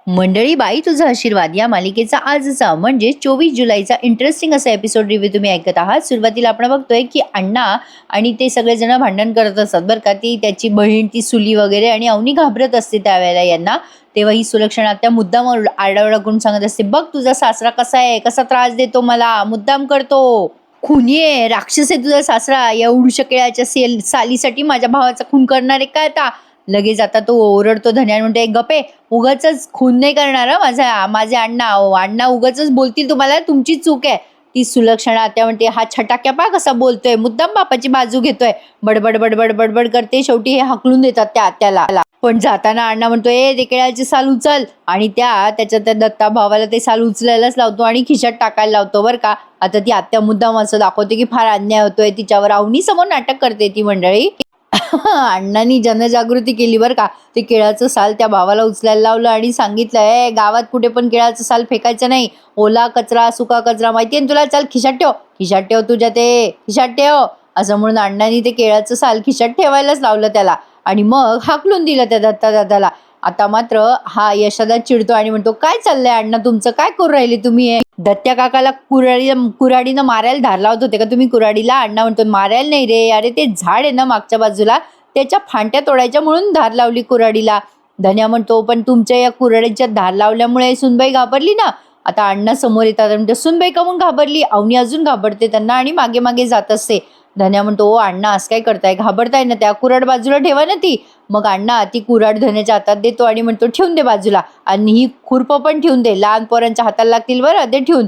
मंडळी बाई तुझा आशीर्वाद या मालिकेचा आजचा म्हणजे 24 जुलैचा इंटरेस्टिंग असा एपिसोड रिव्ह्यू तुम्ही ऐकत आहात. सुरुवातीला आपण बघतोय की अण्णा आणि ते सगळेजण भांडण करत असतात बरं का. ती त्याची बहीण, ती सुली वगैरे आणि अवनी घाबरत असते त्यावेळेला यांना. तेव्हा ही सुलक्षणा त्या मुद्दाम आरडाओरडा करून सांगत असते, बघ तुझा सासरा कसा आहे, कसा त्रास देतो मला, मुद्दाम करतो, खुनी आहे, राक्षस आहे तुझा सासरा, एवढ्या केळाच्या सालीसाठी माझ्या भावाचा खून करणार आहे काय आता. लगेच आता तो ओरडतो धन्या म्हणते, गपे, उगाचच खून नाही करणार हं माझे अण्णा. अहो अण्णा उगाचच बोलतील तुम्हाला, तुमची चूक आहे. ती सुलक्षणा आत्या म्हणते, हा छटाक्या पा कसा बोलतोय, मुद्दाम बापाची बाजू घेतोय, बडबड बडबड बडबड करते. शेवटी हे हाकलून देतात त्या आत्याला. पण जाताना अण्णा म्हणतो, ए ते केळाची साल उचल, आणि त्याच्या त्या दत्ता भावाला ते साल उचलायलाच लावतो आणि खिशात टाकायला लावतो बरं का. आता ती आत्या मुद्दाम असं दाखवते की फार अन्याय होतोय तिच्यावर. अवनी समोर नाटक करते ती मंडळी. अण्णांनी जनजागृती केली बरं का. ते केळाचं साल त्या भावाला उचलायला लावलं आणि सांगितलं, ए गावात कुठे पण केळाचं साल फेकायचं नाही, ओला कचरा सुका कचरा माहितीये ना तुला, चल खिशात ठेव, खिशात ठेव तुझ्या ते, खिशात ठेव. असं म्हणून अण्णांनी ते केळाचं साल खिशात ठेवायलाच लावलं त्याला आणि मग हाकलून दिलं त्या दत्ता दादाला. आता मात्र हा यशोदा चिडतो आणि म्हणतो, काय चाललंय अण्णा तुमचं, काय करू राहिले तुम्ही. दत्त्या काकाला कुऱ्हाडीनं मारायला धार लावत होते का तुम्ही कुऱ्हाडीला. अण्णा म्हणतो, मारायला नाही रे, अरे ते झाड आहे ना मागच्या बाजूला, त्याच्या फांट्या तोडायच्या म्हणून धार लावली कुऱ्हाडीला. धन्या म्हणतो, पण तुमच्या या कुऱ्हाडीच्या धार लावल्यामुळे सुनबाई घाबरली ना. आता अण्णा समोर येतात म्हणतो, सुनबाई का म्हणून घाबरली. अवनी अजून घाबरते त्यांना आणि मागे मागे जात असते. धन्या म्हणतो, ओ अण्णा असं काय करताय, घाबरताय ना, त्या कुऱ्हाड बाजूला ठेवा ना ती. मग अण्णा ती कुऱ्हाड धन्याच्या हातात देतो आणि म्हणतो, ठेवून दे बाजूला, आणि ही खुरप पण ठेवून दे, लहान पोरांच्या हाताला लागतील बरं ते ठेवून.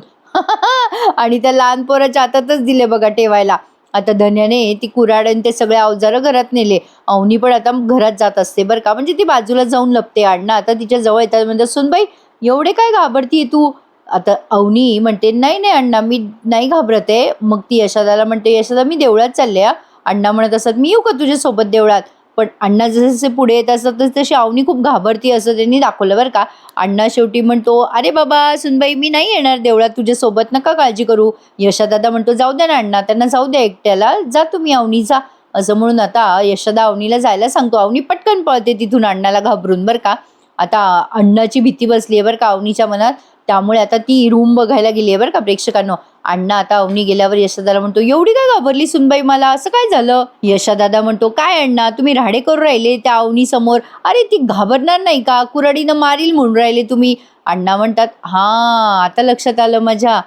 आणि त्या लहान पोराच्या हातातच दिले बघा ठेवायला. आता धन्याने ती कुऱ्हाड आणि ते सगळे अवजारं घरात नेले. अवनी पण आता घरात जात असते बरं का, म्हणजे ती बाजूला जाऊन लपते. अण्णा आता तिच्या जवळ येतात, म्हणजे सुनबाई एवढे काय घाबरतीये तू. आता अवनी म्हणते, नाही नाही अण्णा मी नाही घाबरते. मग ती यशोदाला म्हणते, यशोदा मी देवळात चालले. अण्णा म्हणत असत, मी येऊ का तुझ्यासोबत देवळात. पण अण्णा जसे जसे पुढे येत असतात तशी अवनी खूप घाबरती असं त्यांनी दाखवलं बरं का. अण्णा शेवटी म्हणतो, अरे बाबा सुनबाई मी नाही येणार देवळात तुझ्यासोबत, नका काळजी करू. यशोदा म्हणतो, जाऊ द्या ना अण्णा, त्यांना जाऊ द्या एकट्याला, जा तुम्ही अवनीचा. असं म्हणून आता यशोदा अवनीला जायला सांगतो. अवनी पटकन पळते तिथून अण्णाला घाबरून बरं का. आता अण्णाची भीती बसली आहे बरं का अवनीच्या मनात. त्यामुळे आता ती रूम बघायला गेली आहे बरं का प्रेक्षकांनो. अण्णा आता अवनी गेल्यावर यशोदाला म्हणतो, एवढी काय घाबरली सुनबाई मला, असं काय झालं. यशोदा म्हणतो, काय अण्णा तुम्ही राडे करून राहिले त्या अवनी समोर, अरे ती घाबरणार नाही का, कुऱ्हाडीनं मारील म्हणून राहिले तुम्ही. अण्णा म्हणतात, हा आता लक्षात आलं माझ्या,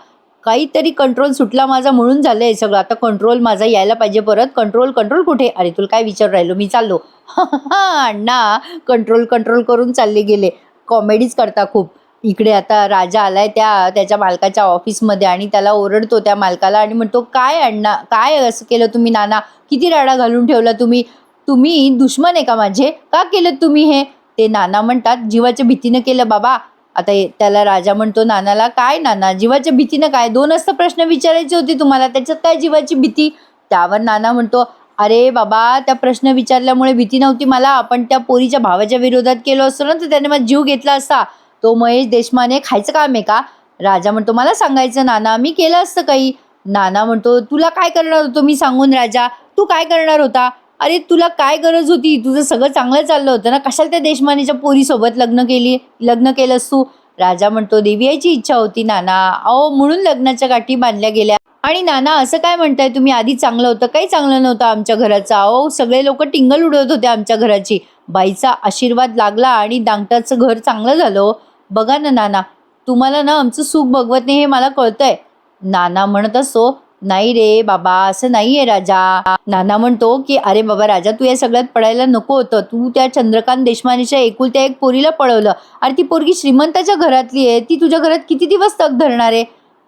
काहीतरी कंट्रोल सुटला माझा म्हणून झालंय सगळं. आता कंट्रोल माझा यायला पाहिजे परत. कंट्रोल कंट्रोल कुठे, अरे तुला काय विचारू राहिलो मी, चाललो. अण्णा कंट्रोल कंट्रोल करून चालले गेले. कॉमेडीज करता खूप. इकडे आता राजा आलाय त्याच्या मालकाच्या ऑफिसमध्ये आणि त्याला ओरडतो त्या मालकाला आणि म्हणतो, काय अण्णा काय असं केलं तुम्ही नाना, किती राडा घालून ठेवला तुम्ही, तुम्ही दुश्मन आहे का माझे, का केलं तुम्ही हे. ते नाना म्हणतात, जीवाच्या भीतीनं केलं बाबा. आता त्याला राजा म्हणतो नानाला, काय नाना जीवाच्या भीतीनं काय, 2 प्रश्न विचारायचे होते तुम्हाला, त्याच्यात काय जीवाची भीती. त्यावर नाना म्हणतो, अरे बाबा त्या प्रश्न विचारल्यामुळे भीती नव्हती मला, आपण त्या पोरीच्या भावाच्या विरोधात केलो असतो ना तर त्याने माझा जीव घेतला असता. तो महेश देशमाने खायचं काम आहे का. राजा म्हणतो, मला सांगायचं नाना, मी केलं असतं काही. नाना म्हणतो, तुला काय करणार होतो मी सांगून राजा, तू काय करणार होता. अरे तुला काय गरज होती, तुझं सगळं चांगलं चाललं होतं ना, कशाला त्या देशमानेच्या पोरीसोबत लग्न केलंस तू. राजा म्हणतो, देवी यायची इच्छा होती नाना, अहो म्हणून लग्नाच्या गाठी बांधल्या गेल्या. आणि नाना असं काय म्हणताय तुम्ही, आधी चांगलं होतं, काही चांगलं नव्हतं आमच्या घराचं. अहो सगळे लोक टिंगल उडवत होते आमच्या घराची, बाईचा आशीर्वाद लागला आणि दांगटाचं घर चांगलं झालं. बघा ना नाना, तुम्हाला ना आमचं सुख बघवत नाही हे मला कळतंय. नाना म्हणत असतो, नाही रे बाबा असं नाहीये राजा. नाना म्हणतो की, अरे बाबा राजा तू या सगळ्यात पडायला नको होतं, तू त्या चंद्रकांत देशमानेच्या एकुलत्या एक पोरीला पळवलं. अरे ती पोरगी श्रीमंताच्या घरातली आहे, ती तुझ्या घरात किती दिवस तग धरणार आहे.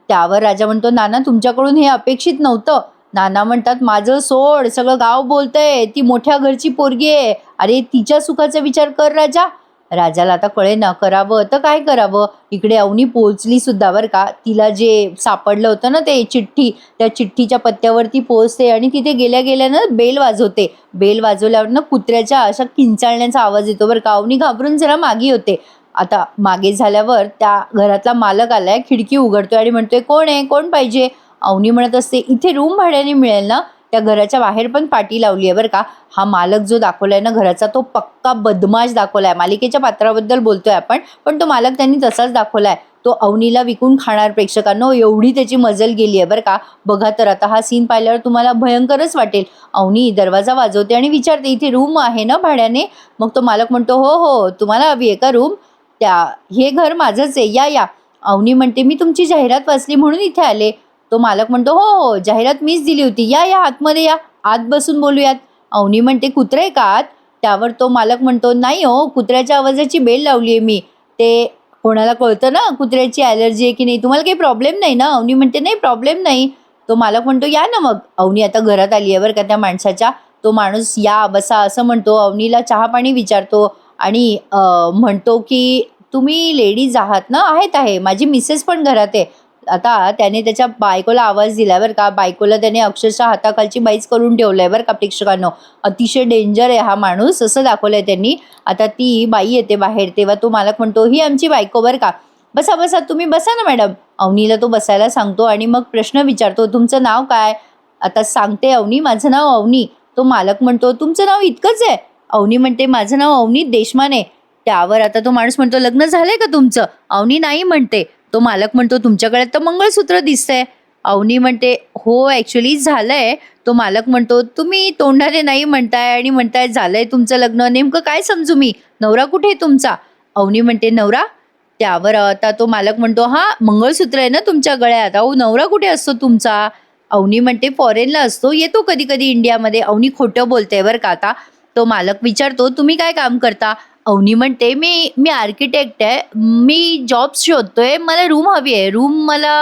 त्यावर राजा म्हणतो, नाना तुमच्याकडून हे अपेक्षित नव्हतं. नाना म्हणतात, माझं सोड, सगळं गाव बोलतंय ती मोठ्या घरची पोरगी आहे, अरे तिच्या सुखाचा विचार कर राजा. राजाला आता कळे ना, करावं तर काय करावं. इकडे अवनी पोहोचली सुद्धा बरं का. तिला जे सापडलं होतं ना ते चिठ्ठी, त्या चिठ्ठीच्या पत्त्यावरती पोहोचते आणि तिथे गेल्या गेल्यानं बेल वाजवते. बेल वाजवल्यावर कुत्र्याच्या अशा किंचाळण्याचा आवाज येतो बरं का. अवनी घाबरून जरा मागे होते. आता मागे झाल्यावर त्या घरातला मालक आलाय, खिडकी उघडतोय आणि म्हणतोय, कोण आहे, कोण पाहिजे. अवनी म्हणत असते, इथे रूम भाड्याने मिळेल ना. त्या घराच्या बाहेर पण पाटी लावली आहे बरं का. हा मालक जो दाखवलाय ना घराचा, तो पक्का बदमाश दाखवलाय. मालिकेच्या पात्राबद्दल बोलतोय आपण, पण तो मालक त्यांनी तसाच दाखवलाय. तो अवनीला विकून खाणार प्रेक्षकांनो, एवढी त्याची मजल गेली आहे बरं का. बघा तर आता हा सीन पाहिल्यावर तुम्हाला भयंकरच वाटेल. अवनी दरवाजा वाजवते आणि विचारते, इथे रूम आहे ना भाड्याने? मग तो मालक म्हणतो, हो हो, तुम्हाला हवी आहे का रूम? हे घर माझंच आहे, या या. अवनी म्हणते, मी तुमची जाहिरात वाचली म्हणून इथे आले. तो मालक म्हणतो, हो हो, जाहिरात मीच दिली होती, या या आतमध्ये या, आत बसून बोलूयात. अवनी म्हणते, कुत्रे आहे का आत? त्यावर तो मालक म्हणतो, नाही हो, कुत्र्याच्या आवाजाची बेल लावली आहे मी. ते कोणाला कळतं ना कुत्र्याची ॲलर्जी आहे की नाही. तुम्हाला काही प्रॉब्लेम नाही ना? अवनी म्हणते, नाही प्रॉब्लेम नाही. तो मालक म्हणतो, या ना मग. अवनी आता घरात आली आहे बरं का त्या माणसाच्या. तो माणूस या बसा असं म्हणतो. अवनीला चहा पाणी विचारतो आणि म्हणतो की तुम्ही लेडीज आहात ना? आहेत आहे, माझी मिसेस पण घरात आहे. आता त्याने त्याच्या बायकोला आवाज दिला बरं का. बायकोला त्याने अक्षरशः हाताखालची बाईच करून ठेवलंय बरं का प्रेक्षकांनो. अतिशय डेंजर आहे हा माणूस असं दाखवलंय त्यांनी. आता ती बाई येते बाहेर, तेव्हा तो मालक म्हणतो, ही आमची बायको बरं का. बसा बसा, तुम्ही बसा ना मॅडम. अवनीला तो बसायला सांगतो आणि मग प्रश्न विचारतो, तुमचं नाव काय? आता सांगते अवनी, माझं नाव अवनी. तो मालक म्हणतो, तुमचं नाव इतकंच आहे? अवनी म्हणते, माझं नाव अवनी देशमाने. त्यावर आता तो माणूस म्हणतो, लग्न झालंय का तुमचं? अवनी नाही म्हणते. तो मालक म्हणतो, तुमच्याकडे तर मंगळसूत्र दिसतंय. अवनी म्हणते, हो ॲक्च्युली झालंय. तो मालक म्हणतो, तुम्ही तोंडाने नाही म्हणताय आणि म्हणताय झालंय तुमचं लग्न, नेमकं काय समजू मी? नवरा कुठे आहे तुमचा? अवनी म्हणते, नवरा? त्यावर आता तो मालक म्हणतो, हा मंगळसूत्र आहे ना तुमच्या गळ्यात, अहो नवरा कुठे असतो तुमचा? अवनी म्हणते, फॉरेनला असतो, येतो कधी कधी इंडियामध्ये. अवनी खोटं बोलते बरं का आता. तो मालक विचारतो, तुम्ही काय काम करता? अवनी म्हणते, मी मी आर्किटेक्ट आहे, मी जॉब्स शोधतोय, मला रूम हवी आहे, रूम मला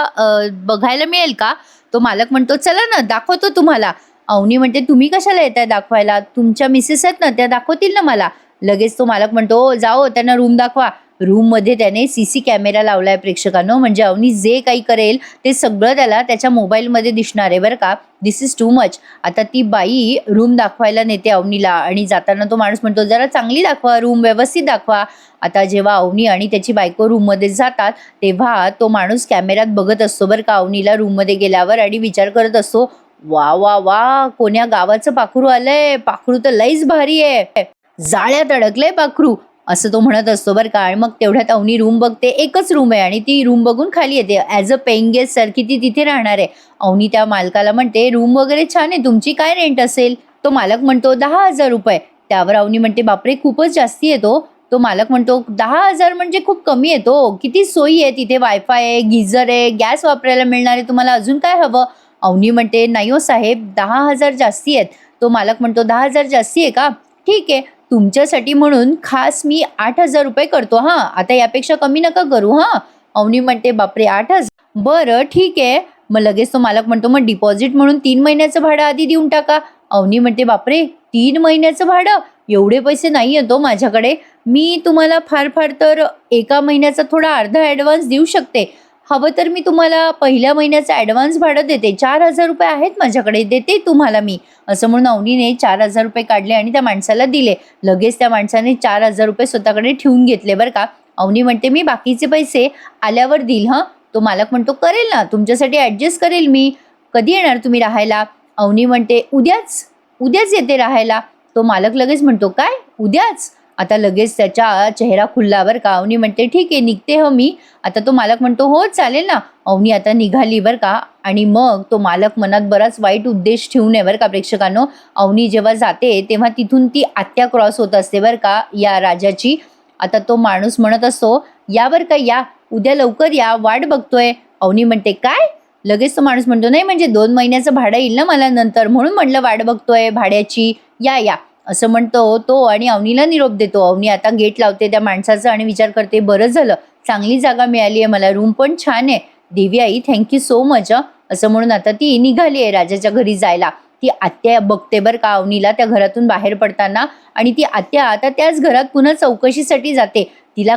बघायला मिळेल का? तो मालक म्हणतो, चला ना दाखवतो तुम्हाला. अवनी म्हणते, तुम्ही कशाला येताय दाखवायला? तुमच्या मिसेस आहेत ना, त्या दाखवतील ना मला. लगेच तो मालक म्हणतो, "ओ, जाओ त्यांना रूम दाखवा." रूममध्ये त्याने सीसी कॅमेरा लावलाय प्रेक्षकांनो, म्हणजे अवनी जे काही करेल ते सगळं त्याला त्याच्या मोबाईलमध्ये दिसणार आहे बरं का. दिस इज टू मच. आता ती बाई रूम दाखवायला नेते अवनीला आणि जाताना तो माणूस म्हणतो, जरा चांगली दाखवा रूम, व्यवस्थित दाखवा. आता जेव्हा अवनी आणि त्याची बायको रूममध्ये जातात तेव्हा तो माणूस कॅमेऱ्यात बघत असतो बरं का अवनीला रूममध्ये गेल्यावर आणि विचार करत असतो, वा वा वा, कोण्या गावाचं पाखरू आलंय, पाखरू तर लईच भारी आहे, जाळ्यात अडकलंय पाखरू, असं तो म्हणत असतो बरं का. आणि मग तेवढ्यात अवनी रूम बघते, एकच रूम आहे आणि ती रूम बघून खाली येते. ॲज अ पेइंग गेस्ट सारखी ती तिथे राहणार आहे. अवनी त्या मालकाला म्हणते, रूम वगैरे छान आहे तुमची, काय रेंट असेल? तो मालक म्हणतो, 10,000 रुपये. त्यावर अवनी म्हणते, बापरे खूपच जास्ती येतो. तो मालक म्हणतो, 10,000 म्हणजे खूप कमी येतो, किती सोयी आहे तिथे, वायफाय आहे, गिझर आहे, गॅस वापरायला मिळणार आहे, तुम्हाला अजून काय हवं? अवनी म्हणते, नाही हो साहेब, 10,000 जास्ती आहेत. तो मालक म्हणतो, 10,000 जास्ती आहे का? ठीक आहे, तुमच्यासाठी म्हणून खास मी 8,000 रुपये करतो, हां, आता यापेक्षा कमी नका करू हां. अवनी म्हणते, बापरे 8,000, बरं ठीक आहे. मग लगेच तो मालक म्हणतो, मग डिपॉझिट म्हणून 3 महिन्याचं भाडं आधी देऊन टाका. अवनी म्हणते, बापरे 3 महिन्याचं भाडं, एवढे पैसे नाही येतो माझ्याकडे, मी तुम्हाला फार फार तर एका महिन्याचा थोडा अर्धा ॲडव्हान्स देऊ शकते, हवं तर मी तुम्हाला पहिल्या महिन्याचं ॲडव्हान्स भाडं देते, 4,000 रुपये आहेत माझ्याकडे, देते तुम्हाला मी. असं म्हणून अवनीने 4,000 रुपये काढले आणि त्या माणसाला दिले. लगेच त्या माणसाने 4,000 रुपये स्वतःकडे ठेवून घेतले बरं का. अवनी म्हणते, मी बाकीचे पैसे आल्यावर देईल हं. तो मालक म्हणतो, करेल ना, तुमच्यासाठी ॲडजस्ट करेल मी. कधी येणार तुम्ही राहायला? अवनी म्हणते, उद्याच, उद्याच येते राहायला. तो मालक लगेच म्हणतो, काय उद्याच? आता लगेच त्याचा चेहरा खुलला बरं का. अवनी म्हणते, ठीक आहे निघते हो मी. आता तो मालक म्हणतो, हो चालेल ना. अवनी आता निघाली बरं का. आणि मग तो मालक मनात बराच वाईट उद्देश ठेवून आहे बरं का प्रेक्षकांनो. अवनी जेव्हा जाते तेव्हा तिथून ती आत्या क्रॉस होत असते बरं का या राजाची. आता तो माणूस म्हणत असतो, या बरं का या, उद्या लवकर या, वाट बघतोय. अवनी म्हणते, काय? लगेच तो माणूस म्हणतो, नाही म्हणजे 2 महिन्याचं भाडं येईल ना मला नंतर, म्हणून म्हटलं वाट बघतोय भाड्याची, या या, असं म्हणतो तो आणि अवनीला निरोप देतो. अवनी आता गेट लावते त्या माणसाचं आणि विचार करते, बरं झालं, चांगली जागा मिळाली आहे मला, रूम पण छान आहे, देवी आई थँक्यू सो मच. असं म्हणून आता ती निघाली आहे राजाच्या घरी जायला. ती आत्या बघते बरं का अवनीला त्या घरातून बाहेर पडताना आणि ती आत्या आता त्याच घरात पुन्हा चौकशीसाठी जाते. तिला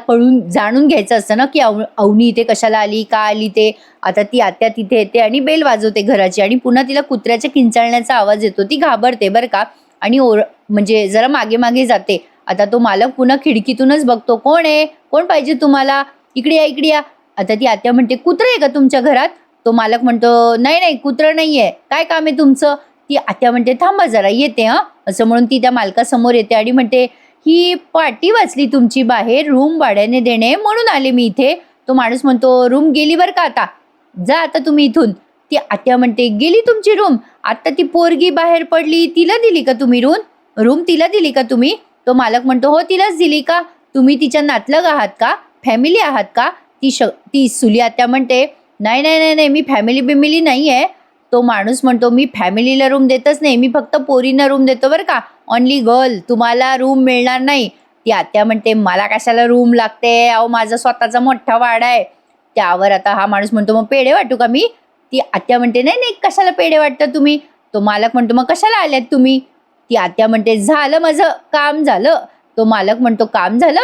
जाणून घ्यायचं असतं ना की अवनी इथे कशाला आली, का आली ते. आता ती आत्या तिथे येते आणि बेल वाजवते घराची आणि पुन्हा तिला कुत्र्याच्या किंचाळण्याचा आवाज येतो. ती घाबरते बरं का आणि म्हणजे जरा मागे मागे जाते. आता तो मालक पुन्हा खिडकीतूनच बघतो, कोण आहे, कोण पाहिजे तुम्हाला, इकडे या इकडे या. आता ती आत्या म्हणते, कुत्रं आहे का तुमच्या घरात? तो मालक म्हणतो, नाही नाही कुत्रं नाहीये, काय काम आहे तुमचं? ती आत्या म्हणते थांबा जरा येते हां, असं म्हणून ती त्या मालकासमोर येते आणि म्हणते, ही पाटी वाचली तुमची बाहेर रूम भाड्याने देणे म्हणून आले मी इथे. तो माणूस म्हणतो, रूम गेली बरं का आता, जा आता तुम्ही इथून. ती आत्या म्हणते, गेली तुमची रूम? आता ती पोरगी बाहेर पडली, तिला दिली का तुम्ही रूम तिला दिली का तुम्ही? तो मालक म्हणतो, हो तिलाच दिली का? तुम्ही तिच्या नातलग आहात का? फॅमिली आहात का? ती सुली आत्या म्हणते, नाही नाही नाही नाही, मी फॅमिली बिमिली नाही आहे. तो माणूस म्हणतो, मी फॅमिलीला रूम देतच नाही, मी फक्त पोरींना रूम देतो बरं का, ऑनली गर्ल, तुम्हाला रूम मिळणार नाही. ती आत्या म्हणते, मला कशाला रूम लागते, अहो माझा स्वतःचा मोठा वाडा आहे. त्यावर आता हा माणूस म्हणतो, मग पेढे वाटू का मी? ती आत्या म्हणते, नाही नाही, कशाला पेढे वाटतं तुम्ही? तो मालक म्हणतो, मग कशाला आल्यात तुम्ही? ती आत्या म्हणते, झालं माझं काम झालं. तो मालक म्हणतो, काम झालं?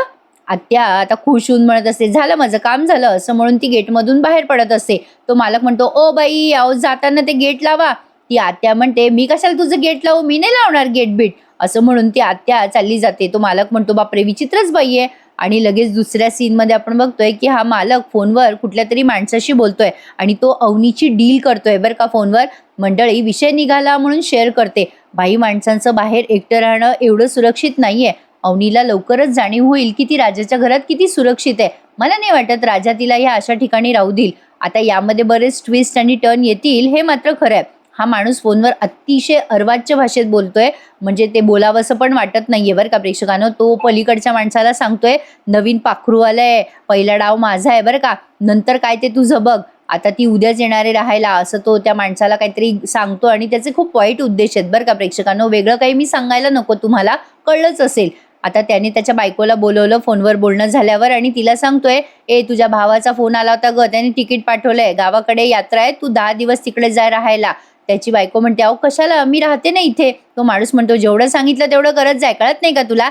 आत्या आता खुश होऊन म्हणत असते, झालं माझं काम झालं, असं म्हणून ती गेटमधून बाहेर पडत असते. तो मालक म्हणतो, ओ बाई, अहो जाताना ते गेट लावा. ती आत्या म्हणते, मी कशाला तुझं गेट लावू, मी नाही लावणार गेट बीट, असं म्हणून ती आत्या चालली जाते. तो मालक म्हणतो, बापरे विचित्रच बाई आहे. आणि लगेच दुसऱ्या सीनमध्ये आपण बघतोय की हा मालक फोनवर कुठल्या तरी माणसाशी बोलतोय आणि तो अवनीची डील करतोय बरं का फोनवर. मंडळी, विषय निघाला म्हणून शेअर करते. बाई माणसांचं बाहेर एकटं राहणं एवढं सुरक्षित नाहीये. अवनीला लवकरच जाणीव होईल की ती राजाच्या घरात किती सुरक्षित आहे. मला नाही वाटत राजा तिला या अशा ठिकाणी राहू देईल. आता यामध्ये बरेच ट्विस्ट आणि टर्न येतील हे मात्र खरं आहे. हा माणूस फोनवर अतिशय अर्वाच्य भाषेत बोलतोय, म्हणजे ते बोलावंसं पण वाटत नाहीये बरं का प्रेक्षकांनो. तो पलीकडच्या माणसाला सांगतोय, नवीन पाखरू आलंय, पहिला डाव माझा आहे बरं का, नंतर काय ते तुझं बघ, आता ती उद्याच येणारे राहायला, असं तो त्या माणसाला काहीतरी सांगतो. आणि त्याचे खूप वाईट उद्देश आहेत बरं का प्रेक्षकांनो. वेगळं काही मी सांगायला नको, तुम्हाला कळलंच असेल. आता त्याने त्याच्या बायकोला बोलवलं फोनवर बोलणं झाल्यावर आणि तिला सांगतोय, ए तुझ्या भावाचा फोन आला होता ग, त्याने तिकीट पाठवलंय, गावाकडे यात्रा आहे, तू 10 दिवस तिकडे जाय राहायला. त्याची बायको म्हणते, अहो कशाला, मी राहते ना इथे. तो माणूस म्हणतो, जेवढं सांगितलं तेवढं करत जाय, कळत नाही का तुला,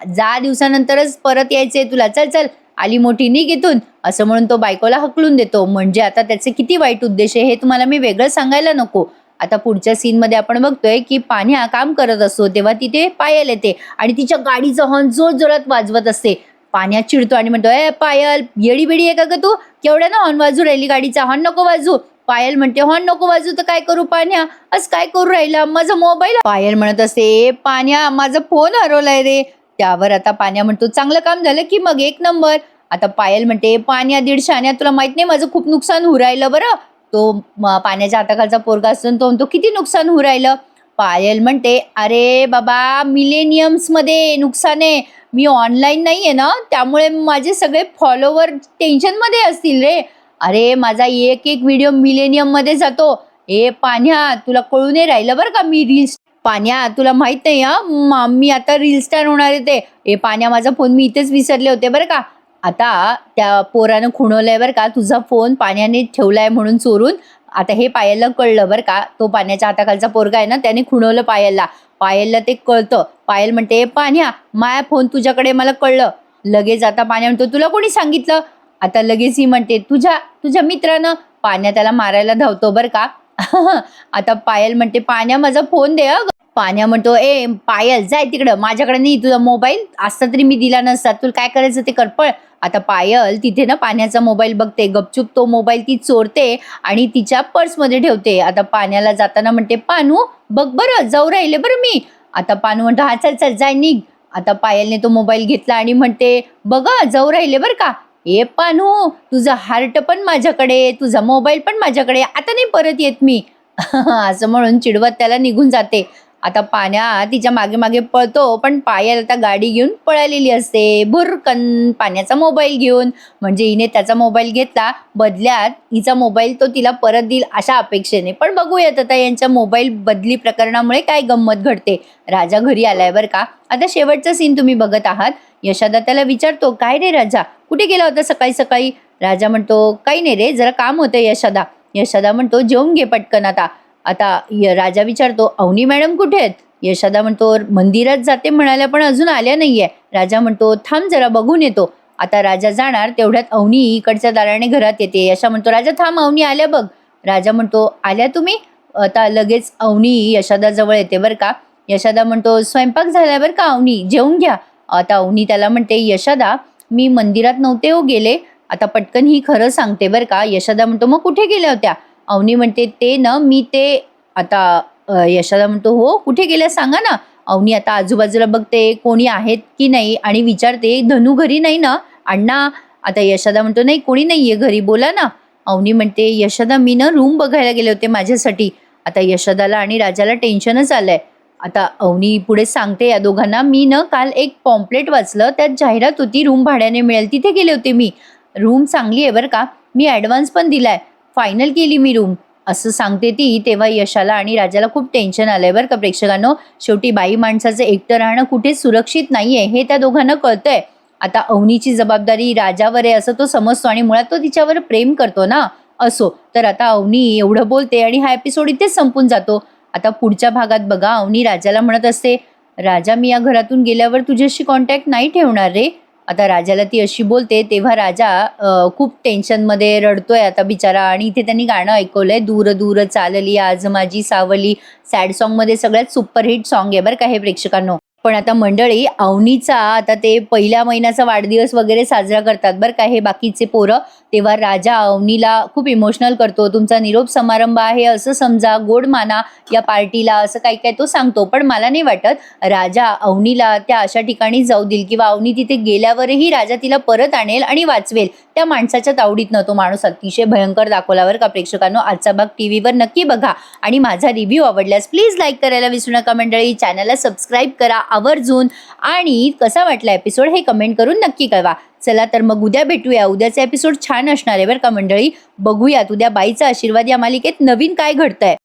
10 दिवसानंतरच परत यायचंय तुला, चल चल आली मोठी निघ इथून, असं म्हणून तो बायकोला हकलून देतो. म्हणजे आता त्याचे किती वाईट उद्देश आहे हे तुम्हाला मी वेगळं सांगायला नको. आता पुढच्या सीनमध्ये आपण बघतोय की पाण्या काम करत असतो तेव्हा तिथे पायल येते आणि तिच्या गाडीचं हॉर्न जोर जोरात वाजवत असते. पाण्या चिडतो आणि म्हणतो, ए पायल, येडी बेडी आहे का ग तू, केवढ्या ना हॉर्न वाजू राहिली, गाडीचा हॉर्न नको वाजू. पायल म्हणते, हॉर्न नको वाजू तर काय करू पाण्या, असं काय करू राहिला, माझा मोबाईल. पायल म्हणत असते, पाण्या माझा फोन हरवलाय रे. त्यावर आता पाण्या म्हणतो, चांगलं काम झालं की मग, एक नंबर. आता पायल म्हणते, पाण्या 150 आण्या, तुला माहित नाही माझं खूप नुकसान होऊ राहिलं बरं. तो पाण्याच्या हाताखालचा पोरगा असतो तो म्हणतो, किती नुकसान होऊ राहिलं. पायल म्हणते, अरे बाबा, मिलेनियम्स मध्ये नुकसान आहे, मी ऑनलाईन नाहीये ना, त्यामुळे माझे सगळे फॉलोवर टेन्शन मध्ये असतील रे. अरे माझा एक एक व्हिडिओ मिलेनियम मध्ये जातो. ए पाण्या, तुला कळू नाही राहिलं बरं का, मी रील्स, पाण्या तुला माहित नाही हा, मी आता रील स्टार होणार आहे ते. ए पाण्या, माझा फोन मी इथेच विसरले होते बरं का. आता त्या पोरानं खुणवलंय बरं का, तुझा फोन पाण्याने ठेवलाय म्हणून चोरून. आता हे पायलला कळलं बरं का, तो पाण्याच्या हाताखालचा पोरगा आहे ना, त्याने खुणवलं पायलला. पायलला ते कळतं. पायल म्हणते, पाण्या माया फोन तुझ्याकडे मला कळलं. लगेच आता पाण्या म्हणतो, तुला कोणी सांगितलं. आता लगेच ही म्हणते, तुझ्या मित्रानं. पाण्या त्याला मारायला धावतो बरं का. आता पायल म्हणते, पाण्या माझा फोन दे. पाण्या म्हणतो, ए पायल जाय तिकडं, माझ्याकडे नाही तुझा मोबाईल, असता तरी मी दिला नसता, तुला काय करायचं ते करपळ. आता पायल तिथे ना पाण्याचा मोबाईल बघते, गपचूप तो मोबाईल ती चोरते आणि तिच्या पर्समध्ये ठेवते. आता पाण्याला जाताना म्हणते, पानू बघ बरं, जाऊ राहिले बरं मी. आता पानू म्हणतो, हा चल चल जाय निघ. आता पायलने तो मोबाईल घेतला आणि म्हणते, बघा जाऊ राहिले बरं का. ए पानू, तुझा हार्ट पण माझ्याकडे, तुझा मोबाईल पण माझ्याकडे, आता नाही परत येत मी. असं म्हणून चिडवत त्याला निघून जाते. आता पाण्या तिच्या मागे मागे पळतो, पण पायल आता गाडी घेऊन पळालेली असते भुरकन पाण्याचा मोबाईल घेऊन. म्हणजे हिने त्याचा मोबाईल घेतला, बदल्यात हिचा मोबाईल तो तिला परत देईल अशा अपेक्षेने. पण बघूयात आता यांच्या मोबाईल बदली प्रकरणामुळे काय गंमत घडते. राजा घरी आलाय बरं का. आता शेवटचा सीन तुम्ही बघत आहात. यशोदा त्याला विचारतो, काय रे राजा, कुठे गेला होता सकाळी सकाळी. राजा म्हणतो, काही नाही रे, जरा काम होतं यशोदा. यशोदा म्हणतो, जेवून घे पटकन आता. आता राजा विचारतो, अवनी मॅडम कुठे आहेत. यशोदा म्हणतो, मंदिरात जाते म्हणाल्या पण अजून आल्या नाहीये. राजा म्हणतो, थांब जरा बघून येतो. आता राजा जाणार तेवढ्यात अवनी इकडच्या दाराने घरात येते. यशा म्हणतो, राजा थांब, अवनी आल्या बघ. राजा म्हणतो, आल्या तुम्ही. आता लगेच अवनी यशोदा जवळ येते बरं का. यशोदा म्हणतो, स्वयंपाक झाला बरं का अवनी, जेवून घ्या. आता अवनी त्याला म्हणते, यशोदा मी मंदिरात नव्हते हो गेले. आता पटकन ही खरं सांगते बरं का. यशोदा म्हणतो, मग कुठे गेल्या होत्या. अवनी म्हणते, ते ना मी ते आता यशोदा म्हणतो, "हो, कुठे गेल्या सांगा ना." अवनी आता आजूबाजूला बघते कोणी आहेत की नाही आणि विचारते, "धनू घरी नाही ना? अण्णा?" आता यशोदा म्हणतो, "नाही, कोणी नाहीये घरी, बोला ना." अवनी म्हणते, "यशोदा, मी ना रूम बघायला गेले होते माझ्यासाठी." आता यशोदाला आणि राजाला टेन्शनच आलंय. आता अवनी पुढे सांगते या दोघांना, "मी ना काल एक पॉम्पलेट वाचलं, त्यात जाहिरात होती रूम भाड्याने मिळेल, तिथे गेले होते मी. रूम चांगली आहे बरं का, मी ॲडव्हान्स पण दिलाय, फायनल केली मी रूम." असं सांगते ती. तेव्हा यशाला आणि राजाला खूप टेन्शन आलंय बरं का प्रेक्षकांनो. शेवटी बाई माणसाचं एकटं राहणं कुठेच सुरक्षित नाहीये हे त्या दोघांना कळतंय. आता अवनीची जबाबदारी राजावर आहे असं तो समजतो आणि मुळात तो तिच्यावर प्रेम करतो ना. असो, तर आता अवनी एवढं बोलते आणि हा एपिसोड इथेच संपून जातो. आता पुढच्या भागात बघा, अवनी राजाला म्हणत असते, "राजा, मी या घरातून गेल्यावर तुझ्याशी कॉन्टॅक्ट नाही ठेवणार रे." आता राजाला ती अशी बोलते तेव्हा राजा खूप टेन्शनमध्ये रडतोय आता बिचारा. आणि इथे त्यांनी गाणं ऐकवलंय, "दूर दूर चालली आज माझी सावली." सॅड सॉन्गमध्ये सगळ्यात सुपरहिट सॉन्ग आहे बरं का हे प्रेक्षकांनो. पण आता मंडळी, अवनीचा आता ते पहिल्या महिन्याचा वाढदिवस वगैरे साजरा करतात बरं का हे बाकीचे पोरं. तेव्हा राजा अवनीला खूप इमोशनल करतो. "तुमचा निरोप समारंभ आहे असं समजा, गोड माना या पार्टीला," असं काही काय तो सांगतो. पण मला नाही वाटत राजा अवनीला त्या अशा ठिकाणी जाऊ देईल किंवा अवनी तिथे गेल्यावरही राजा तिला परत आणेल आणि वाचवेल. त्या माणसाच्या तावडीतनं तो माणूस अतिशय भयंकर दाखवला बरं का प्रेक्षकांनो. आजचा भाग टीव्हीवर नक्की बघा आणि माझा रिव्ह्यू आवडल्यास प्लीज लाईक करायला विसरू नका मंडळी. चॅनलला सबस्क्राईब करा आवर्जून आणि कसा वाटला एपिसोड हे कमेंट करून नक्की कळवा. चला तर मग उद्या भेटूया. उद्याचा एपिसोड छान असणार आहे बरं का मंडळी. बघूयात उद्या बाईचा आशीर्वाद या मालिकेत नवीन काय घडतंय.